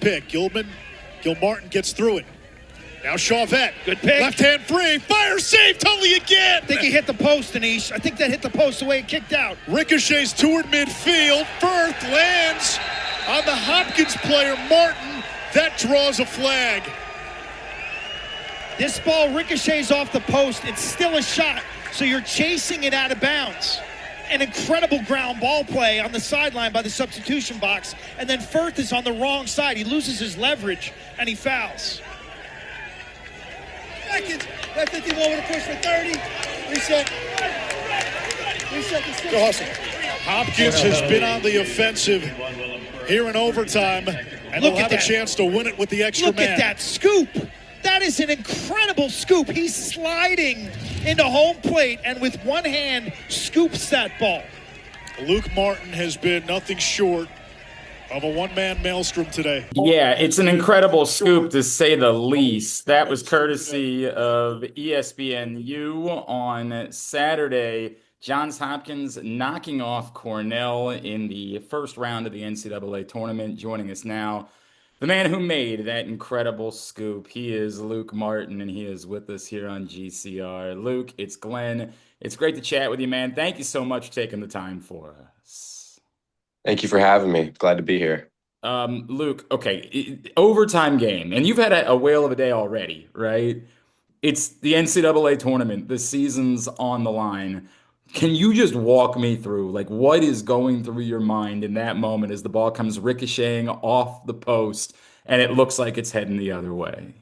pick. Gilmartin gets through it. Now Chauvet. Good pick. Left hand free. Fire save. Tully again. I think he hit the post, Anish. I think that hit the post the way it kicked out. Ricochets toward midfield. Firth lands on the Hopkins player, Martin. That draws a flag. This ball ricochets off the post. It's still a shot, so you're chasing it out of bounds. An incredible ground ball play on the sideline by the substitution box, and then Firth is on the wrong side. He loses his leverage, and he fouls. Seconds. Left 51 with a push for 30. Reset. Reset the system. Go hustle. Hopkins has been on the offensive here in overtime, and they'll have a chance to win it with the extra man. Look at that scoop. That is an incredible scoop. He's sliding into home plate and with one hand scoops that ball. Luke Martin has been nothing short of a one-man maelstrom today. Yeah, it's an incredible scoop to say the least. That was courtesy of ESPNU on Saturday. Johns Hopkins knocking off Cornell in the first round of the NCAA tournament. Joining us now, the man who made that incredible scoop. He is Luke Martin, and he is with us here on GCR. Luke, it's Glenn. It's great to chat with you, man. Thank you so much for taking the time for us. Thank you for having me. Glad to be here. Luke, okay, overtime game, and you've had a whale of a day already, right? It's the NCAA tournament. The season's on the line. Can you just walk me through, like, what is going through your mind in that moment as the ball comes ricocheting off the post and it looks like it's heading the other way?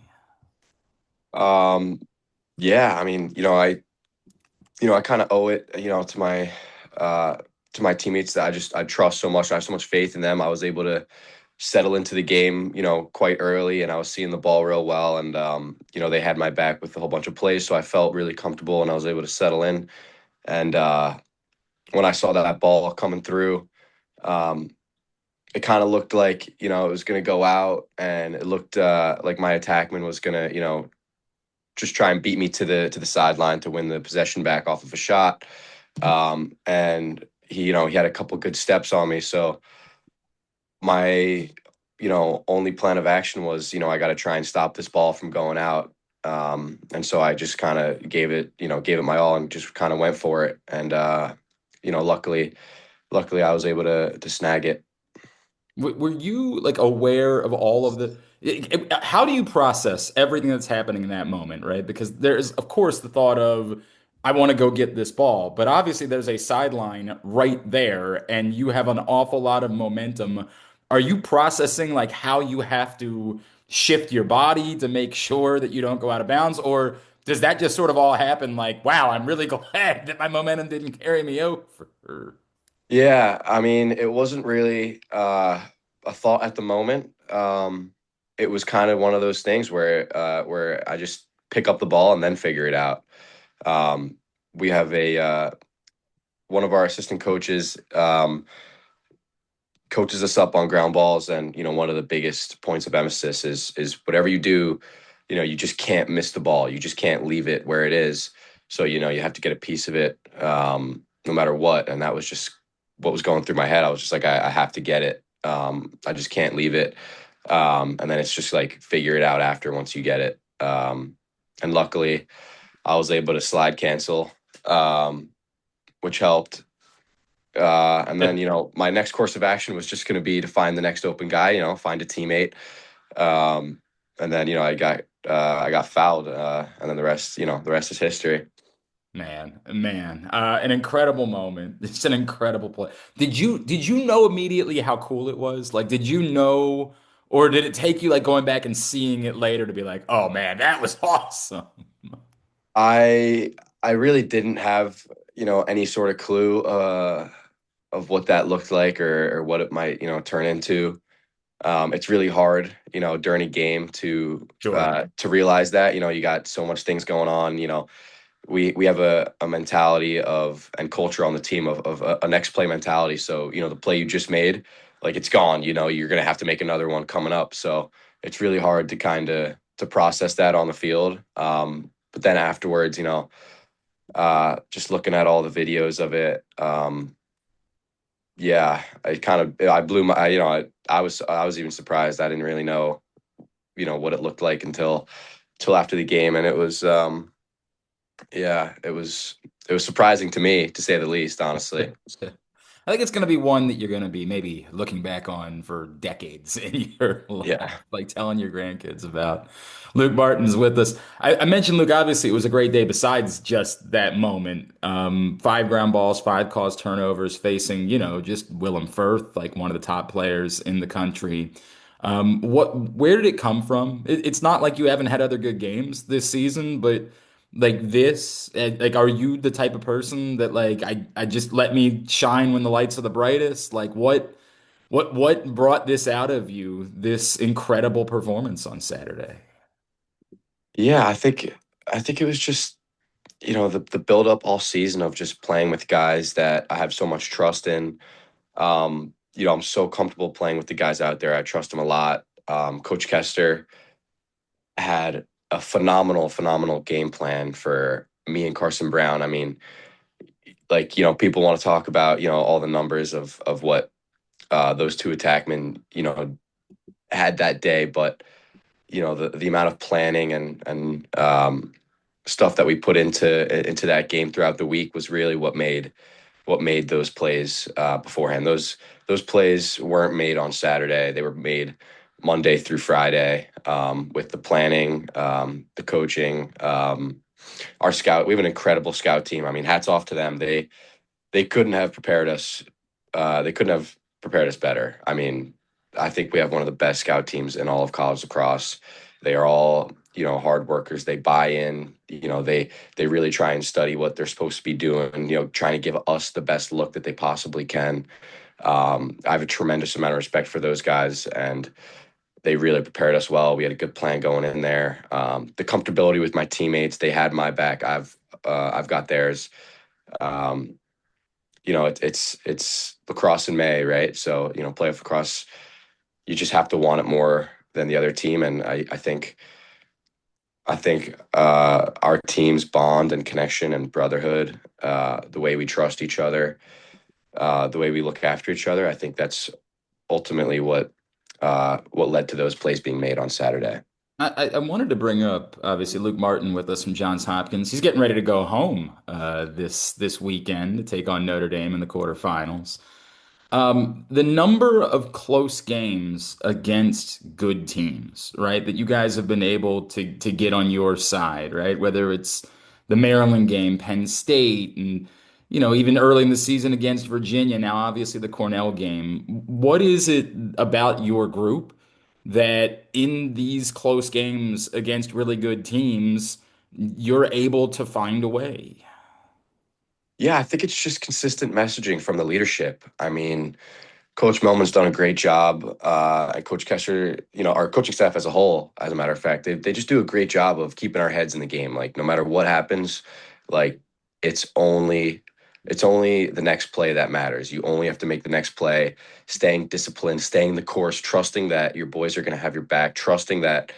Yeah, I mean, I kind of owe it, to my teammates that I trust so much. I have so much faith in them. I was able to settle into the game, quite early, and I was seeing the ball real well. And, they had my back with a whole bunch of plays. So I felt really comfortable and I was able to settle in. And when I saw that ball coming through, it kind of looked like, it was going to go out, and it looked like my attackman was going to, just try and beat me to the sideline to win the possession back off of a shot. And he had a couple good steps on me. So my, only plan of action was, I got to try and stop this ball from going out. And so I just kind of gave it my all and just kind of went for it. And, luckily I was able to snag it. Were you like aware of all of how do you process everything that's happening in that moment, right? Because there's, of course, the thought of, I want to go get this ball, but obviously there's a sideline right there and you have an awful lot of momentum. Are you processing like how you have to shift your body to make sure that you don't go out of bounds? Or does that just sort of all happen like, wow, I'm really glad that my momentum didn't carry me over? Yeah, I mean, it wasn't really a thought at the moment. It was kind of one of those things where I just pick up the ball and then figure it out. We have one of our assistant coaches coaches us up on ground balls, and one of the biggest points of emphasis is whatever you do, you just can't miss the ball. You just can't leave it where it is. So you have to get a piece of it no matter what. And that was just what was going through my head. I was just like, I have to get it. I just can't leave it. And then it's just like figure it out after once you get it. And luckily I was able to slide cancel, which helped. And then, my next course of action was just going to be to find the next open guy, find a teammate. And then, I got fouled. And then the rest is history. Man, an incredible moment. It's an incredible play. Did you know immediately how cool it was? Like, did you know, or did it take you like going back and seeing it later to be like, oh man, that was awesome? I really didn't have, any sort of clue, of what that looked like or what it might, turn into. It's really hard, during a game to realize that, you got so much things going on. We have a mentality and culture on the team of a next play mentality. So, the play you just made, like it's gone, you're going to have to make another one coming up. So it's really hard to to process that on the field. But then afterwards, just looking at all the videos of it, yeah, I blew my, I was even surprised. I didn't really know, what it looked like until after the game, and it was yeah, it was surprising to me, to say the least, honestly. I think it's going to be one that you're going to be maybe looking back on for decades in your life, Yeah. like telling your grandkids about. Luke Martin's with us. I mentioned Luke, obviously, it was a great day besides just that moment. Five ground balls, five caused turnovers, facing, just Willem Firth, like one of the top players in the country. Where did it come from? It's not like you haven't had other good games this season, but like this, like, are you the type of person that like I just let me shine when the lights are the brightest? Like what brought this out of you, this incredible performance on Saturday? Yeah, I think it was just, the build up all season of just playing with guys that I have so much trust in. I'm so comfortable playing with the guys out there. I trust them a lot. Coach Kester had a phenomenal, phenomenal game plan for me and Carson Brown. I mean, like, people want to talk about, all the numbers of what those two attackmen, had that day, but the amount of planning and stuff that we put into that game throughout the week was really what made those plays beforehand. Those plays weren't made on Saturday. They were made Monday through Friday, with the planning, the coaching, our scout. We have an incredible scout team. I mean, hats off to them. They couldn't have prepared us. They couldn't have prepared us better. I mean, I think we have one of the best scout teams in all of college lacrosse. They are all, hard workers. They buy in. They really try and study what they're supposed to be doing. Trying to give us the best look that they possibly can. I have a tremendous amount of respect for those guys, and they really prepared us well. We had a good plan going in there. The comfortability with my teammates, they had my back. I've got theirs. Um, it's lacrosse in May, right? So, playoff lacrosse, you just have to want it more than the other team. And I think our team's bond and connection and brotherhood, the way we trust each other, the way we look after each other, I think that's ultimately what led to those plays being made on Saturday. I wanted to bring up obviously Luke Martin with us from Johns Hopkins. He's getting ready to go home this weekend to take on Notre Dame in the quarterfinals. The number of close games against good teams, right, that you guys have been able to get on your side, right? Whether it's the Maryland game, Penn State, and even early in the season against Virginia, now obviously the Cornell game. What is it about your group that in these close games against really good teams, you're able to find a way? Yeah, I think it's just consistent messaging from the leadership. I mean, Coach Melman's done a great job, and Coach Kester, our coaching staff as a whole, as a matter of fact, they just do a great job of keeping our heads in the game. Like, no matter what happens, like, it's only it's only the next play that matters. You only have to make the next play, staying disciplined, staying the course, trusting that your boys are going to have your back, trusting that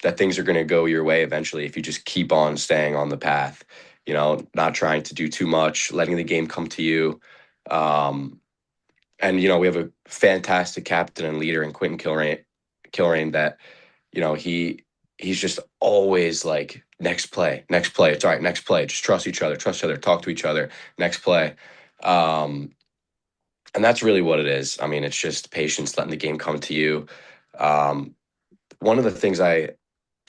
things are going to go your way eventually if you just keep on staying on the path. Not trying to do too much, letting the game come to you. Um, and we have a fantastic captain and leader in Quentin Kilrain that he's just always like, next play, next play, it's all right, next play, just trust each other, talk to each other, next play. um and that's really what it is. I mean, it's just patience, letting the game come to you. um One of the things I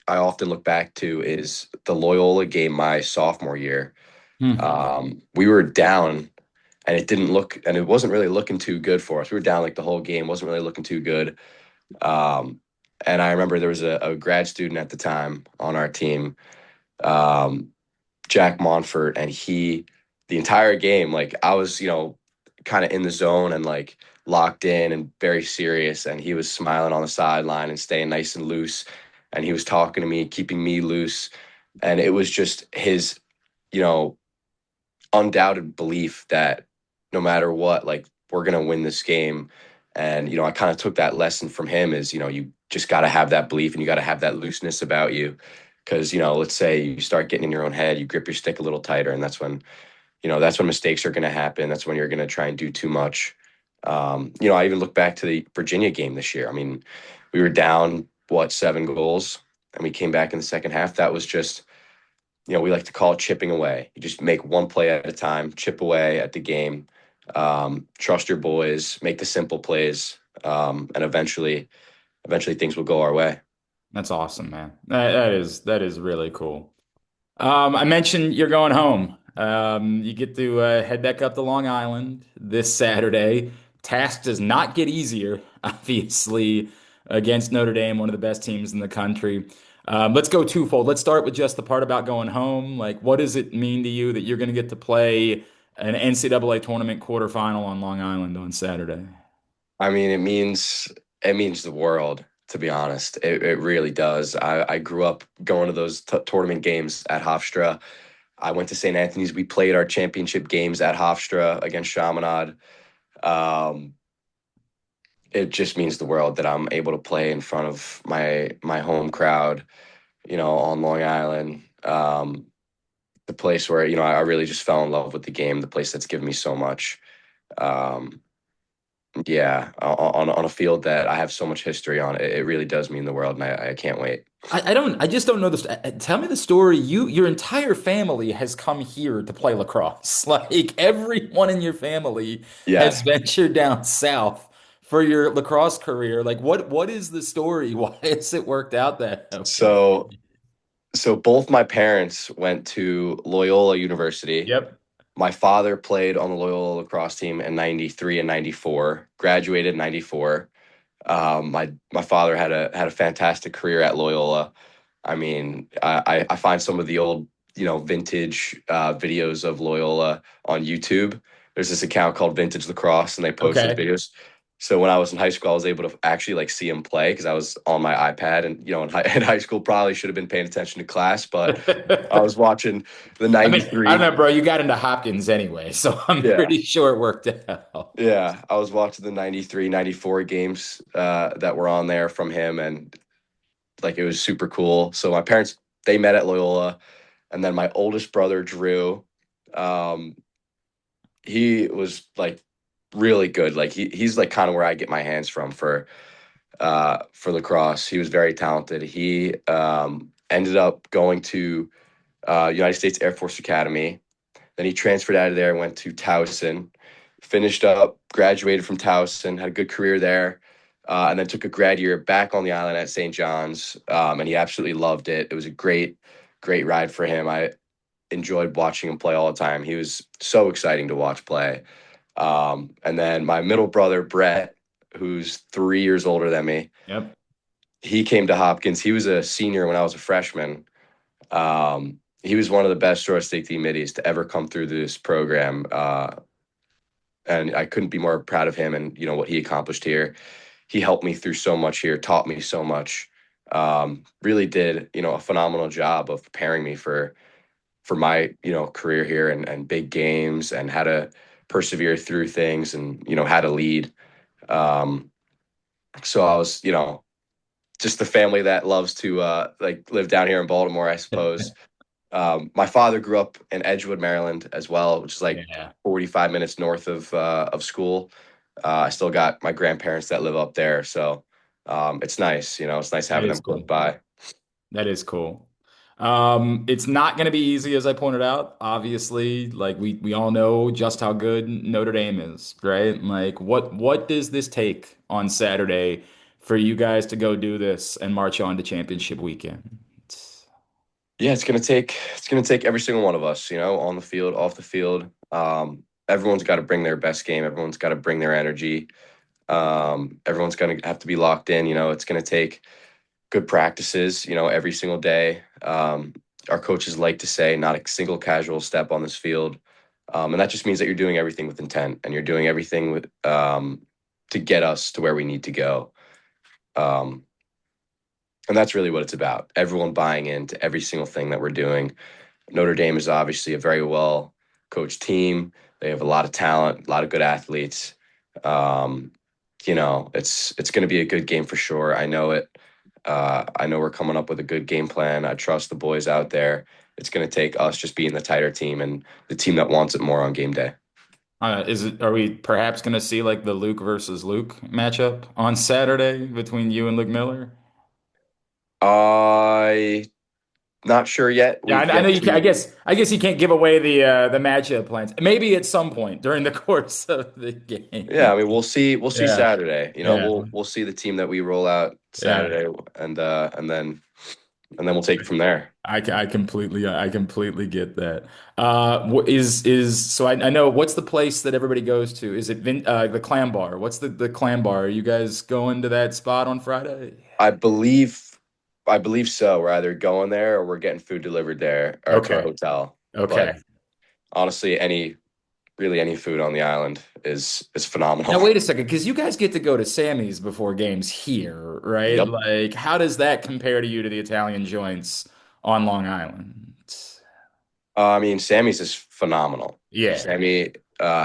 often look back to is the Loyola game my sophomore year. Hmm. We were down, and it wasn't really looking too good for us. We were down like the whole game, wasn't really looking too good. Um, and I remember there was a grad student at the time on our team, um, Jack Monfort, and the entire game, like, I was, kind of in the zone and like locked in and very serious. And he was smiling on the sideline and staying nice and loose. And he was talking to me, keeping me loose. And it was just his, you know, undoubted belief that no matter what, like, we're gonna win this game. And I kind of took that lesson from him is, you just got to have that belief and you got to have that looseness about you. Because let's say you start getting in your own head, you grip your stick a little tighter, and that's when mistakes are going to happen. That's when you're going to try and do too much. I even look back to the Virginia game this year. I mean, we were down, what, 7 goals, and we came back in the second half. That was just, we like to call it chipping away. You just make one play at a time, chip away at the game, trust your boys, make the simple plays, and eventually things will go our way. That's awesome, man. That is really cool. I mentioned you're going home. You get to head back up to Long Island this Saturday. Task does not get easier, obviously, against Notre Dame, one of the best teams in the country. Let's go twofold. Let's start with just the part about going home. Like, what does it mean to you that you're going to get to play an NCAA tournament quarterfinal on Long Island on Saturday? I mean, it means the world, to be honest. It really does. I grew up going to those tournament games at Hofstra. I went to St. Anthony's. We played our championship games at Hofstra against Chaminade. Um, it just means the world that I'm able to play in front of my home crowd, on Long Island. The place where, I really just fell in love with the game, the place that's given me so much. Um, yeah, on a field that I have so much history on, it really does mean the world, and I can't wait. I just don't know this. Tell me the story. Your entire family has come here to play lacrosse. Like everyone in your family has Yes. ventured down south for your lacrosse career. Like what is the story? Why has it worked out that way? So so both my parents went to Loyola University. Yep. My father played on the Loyola lacrosse team in 93 and 94, graduated in 94. My father had a fantastic career at Loyola. I mean, I find some of the old, vintage videos of Loyola on YouTube. There's this account called Vintage Lacrosse, and they post those Okay. videos. So when I was in high school, I was able to actually like see him play because I was on my iPad, and in high school probably should have been paying attention to class, but I was watching the I mean, I don't '93. know, bro. You got into Hopkins anyway, so I'm Yeah, pretty sure it worked out. yeah, I was watching the '93, '94 games that were on there from him, and like it was super cool. So my parents, they met at Loyola, and then my oldest brother Drew, um, he was like really good. Like he's like kind of where I get my hands from for lacrosse. He was very talented. He ended up going to United States Air Force Academy. Then he transferred out of there and went to Towson, finished up, graduated from Towson, had a good career there, and then took a grad year back on the island at St. John's, and he absolutely loved it. It was a great ride for him. I enjoyed watching him play all the time. He was so exciting to watch play. And then my middle brother, Brett, who's 3 years older than me, Yep. he came to Hopkins. He was a senior when I was a freshman. He was one of the best Georgia State team middies to ever come through this program. And I couldn't be more proud of him and what he accomplished here. He helped me through so much here, taught me so much. Really did a phenomenal job of preparing me for my career here and big games and how to persevere through things and how to lead. Um, so I was just the family that loves to like live down here in Baltimore, I suppose. My father grew up in Edgewood, Maryland, as well, which is like Yeah, 45 minutes north of school. I still got my grandparents that live up there, so it's nice. It's nice that having is them close cool. by. That is cool. It's not going to be easy, as I pointed out. Obviously, like we all know just how good Notre Dame is, right? Like, what does this take on Saturday for you guys to go do this and march on to championship weekend? Yeah, it's gonna take every single one of us, on the field, off the field. Everyone's got to bring their best game. Everyone's got to bring their energy. Everyone's gonna have to be locked in. It's gonna take good practices, every single day. Our coaches like to say not a single casual step on this field. And that just means that you're doing everything with intent and you're doing everything to get us to where we need to go. Um, and that's really what it's about. Everyone buying into every single thing that we're doing. Notre Dame is obviously a very well coached team. They have a lot of talent, a lot of good athletes. Um, it's going to be a good game for sure. I know it. I know we're coming up with a good game plan. I trust the boys out there. It's going to take us just being the tighter team and the team that wants it more on game day. Are we perhaps going to see like the Luke versus Luke matchup on Saturday between you and Luke Miller? I not sure yet. Yeah, We've I know yet you can. to. I guess you can't give away the matchup plans. Maybe at some point during the course of the Yeah, game. I mean, we'll see. We'll see Yeah, Saturday. You know, yeah, we'll see the team that we roll out yeah. Saturday, and then we'll take it from there. I completely get that. So I know what's the place that everybody goes to? Is it the Clam Bar? What's the Clam Bar? Are you guys going to that spot on Friday? I believe, I believe so. We're either going there or we're getting food delivered there or to our Okay, hotel. But okay. honestly, really any food on the island is phenomenal. Now wait a second, because you guys get to go to Sammy's before games here, right? Yep. Like, how does that compare to you to the Italian joints on Long Island? I mean, Sammy's is phenomenal. Yeah. Sammy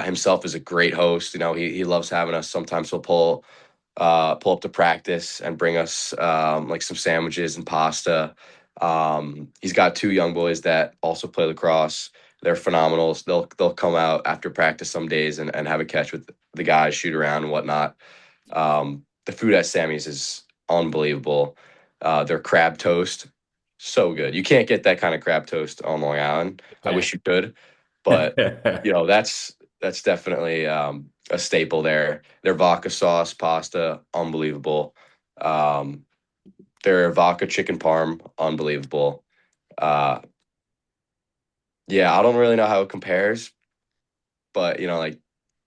himself is a great host. You know, he loves having us. Sometimes he'll pull up to practice and bring us like some sandwiches and pasta. He's got two young boys that also play lacrosse. They're phenomenal. They'll come out after practice some days and have a catch with the guys, shoot around and whatnot. The food at Sammy's is unbelievable. Their crab toast, so good. You can't get that kind of crab toast on Long Island. I wish you could, but you know that's definitely a staple there. Their vodka sauce pasta, unbelievable. Um, their vodka chicken parm, unbelievable. Uh, yeah, I don't really know how it compares, but you know, like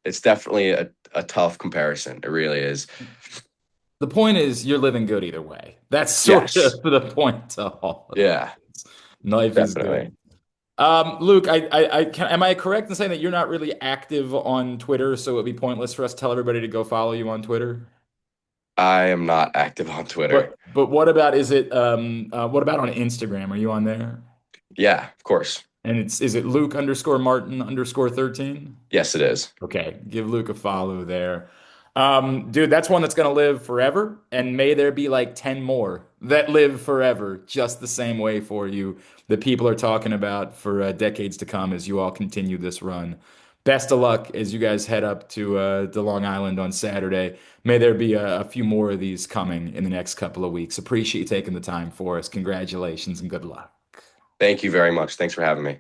it's definitely a tough comparison. It really is. The point is, you're living good either way. That's sort Yes. of the point to all of Yeah, this. Life is definitely. good. Luke, am I correct in saying that you're not really active on Twitter, so it'd be pointless for us to tell everybody to go follow you on Twitter? I am not active on Twitter. But what about what about on Instagram? Are you on there? Yeah, of course. And is it Luke underscore Martin underscore 13? Yes, it is. Okay, give Luke a follow there. Dude, that's one that's gonna live forever, and may there be like 10 more that live forever, just the same way for you that people are talking about for decades to come as you all continue this run. Best of luck as you guys head up to Long Island on Saturday. May there be a few more of these coming in the next couple of weeks. Appreciate you taking the time for us. Congratulations and good luck. Thank you very much. Thanks for having me.